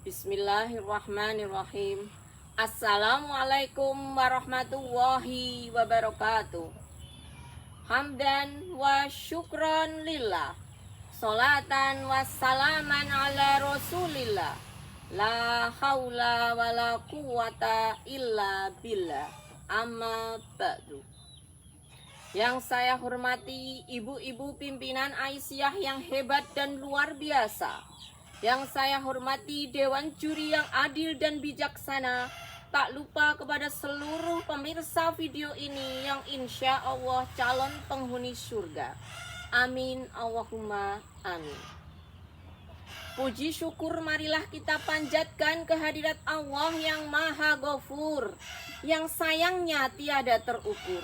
Bismillahirrahmanirrahim. Assalamualaikum warahmatullahi wabarakatuh. Hamdan wa syukran lillah. Salatan wa salaman ala rasulillah. La haula wa la quwata illa billah. Amma ba'du. Yang saya hormati ibu-ibu pimpinan Aisyah yang hebat dan luar biasa. Yang saya hormati Dewan Juri yang adil dan bijaksana. Tak lupa kepada seluruh pemirsa video ini yang insya Allah calon penghuni surga. Amin Allahumma amin. Puji syukur marilah kita panjatkan kehadirat Allah yang Maha Ghafur, yang sayangnya tiada terukur.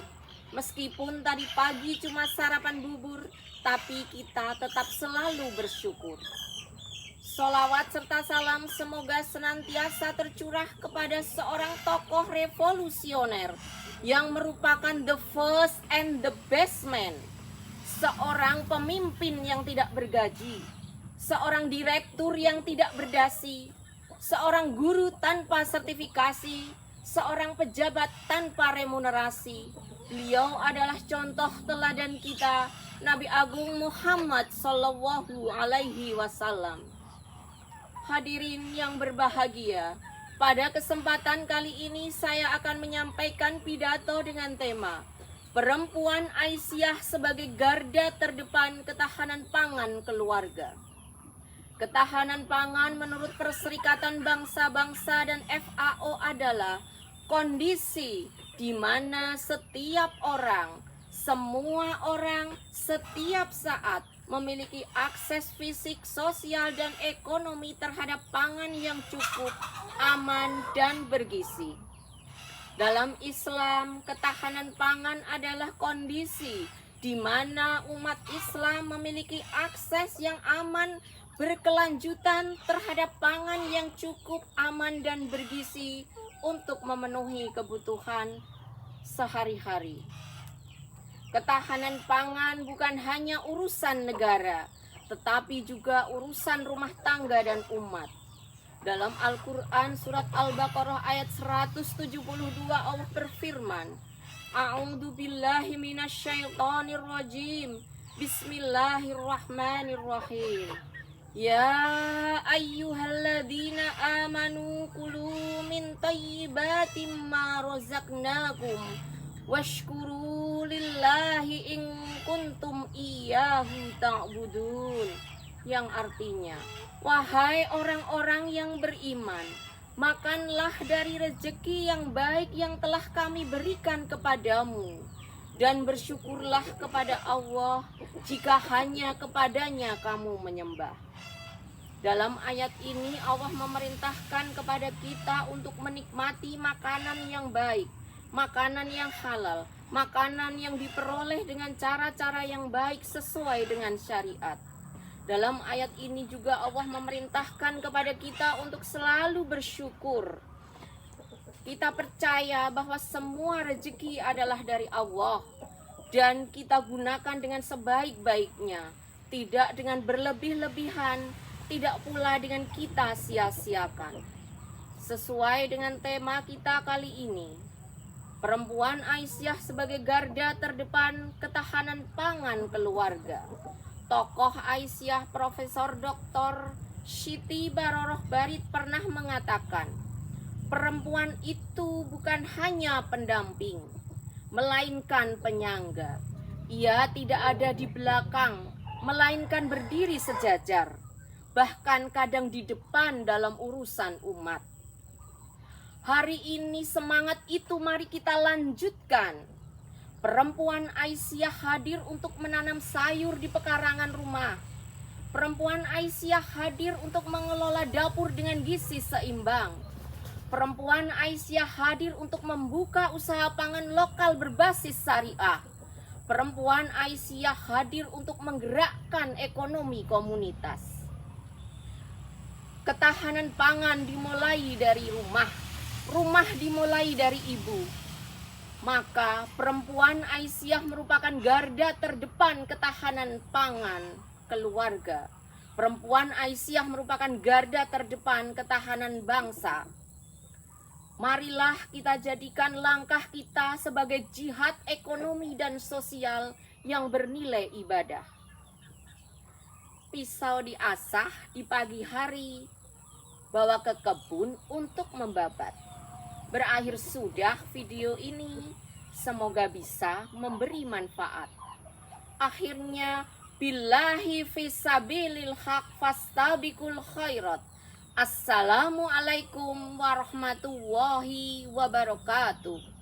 Meskipun tadi pagi cuma sarapan bubur, tapi kita tetap selalu bersyukur. Sholawat serta salam semoga senantiasa tercurah kepada seorang tokoh revolusioner yang merupakan the first and the best man. Seorang pemimpin yang tidak bergaji, seorang direktur yang tidak berdasi, seorang guru tanpa sertifikasi, seorang pejabat tanpa remunerasi. Beliau adalah contoh teladan kita, Nabi Agung Muhammad Sallallahu Alaihi Wasallam. Hadirin yang berbahagia, pada kesempatan kali ini saya akan menyampaikan pidato dengan tema Perempuan Aisyah sebagai garda terdepan ketahanan pangan keluarga. Ketahanan pangan menurut Perserikatan Bangsa-Bangsa dan FAO adalah kondisi di mana setiap orang, semua orang, setiap saat memiliki akses fisik, sosial, dan ekonomi terhadap pangan yang cukup, aman, dan bergizi. Dalam Islam, ketahanan pangan adalah kondisi di mana umat Islam memiliki akses yang aman, berkelanjutan terhadap pangan yang cukup, aman, dan bergizi untuk memenuhi kebutuhan sehari-hari. Ketahanan pangan bukan hanya urusan negara, tetapi juga urusan rumah tangga dan umat. Dalam Al-Quran surat Al-Baqarah ayat 172 Allah berfirman, A'udzu billahi minasyaitonir rajim. Bismillahirrahmanirrahim. Ya ayyuhalladzina amanu kulu min thayyibatim ma razaqnakum washkuru lillahi in kuntum iyyahu ta'budun. Yang artinya, wahai orang-orang yang beriman, makanlah dari rezeki yang baik yang telah kami berikan kepadamu, dan bersyukurlah kepada Allah jika hanya kepadanya kamu menyembah. Dalam ayat ini Allah memerintahkan kepada kita untuk menikmati makanan yang baik, makanan yang halal, makanan yang diperoleh dengan cara-cara yang baik sesuai dengan syariat. Dalam ayat ini juga Allah memerintahkan kepada kita untuk selalu bersyukur. Kita percaya bahwa semua rezeki adalah dari Allah dan kita gunakan dengan sebaik-baiknya, tidak dengan berlebih-lebihan, tidak pula dengan kita sia-siakan. Sesuai dengan tema kita kali ini, Perempuan Aisyah sebagai garda terdepan ketahanan pangan keluarga. Tokoh Aisyah Profesor Dr. Siti Baroroh Barit pernah mengatakan, perempuan itu bukan hanya pendamping, melainkan penyangga. Ia tidak ada di belakang, melainkan berdiri sejajar, bahkan kadang di depan dalam urusan umat. Hari ini semangat itu mari kita lanjutkan. Perempuan Aisyah hadir untuk menanam sayur di pekarangan rumah. Perempuan Aisyah hadir untuk mengelola dapur dengan gizi seimbang. Perempuan Aisyah hadir untuk membuka usaha pangan lokal berbasis syariah. Perempuan Aisyah hadir untuk menggerakkan ekonomi komunitas. Ketahanan pangan dimulai dari rumah. Rumah dimulai dari ibu. Maka perempuan Aisyah merupakan garda terdepan ketahanan pangan keluarga. Perempuan Aisyah merupakan garda terdepan ketahanan bangsa. Marilah kita jadikan langkah kita sebagai jihad ekonomi dan sosial yang bernilai ibadah. Pisau diasah di pagi hari, bawa ke kebun untuk membabat. Berakhir sudah video ini, semoga bisa memberi manfaat. Akhirnya, billahi fisabilil haq fastabiqul khairat. Assalamualaikum warahmatullahi wabarakatuh.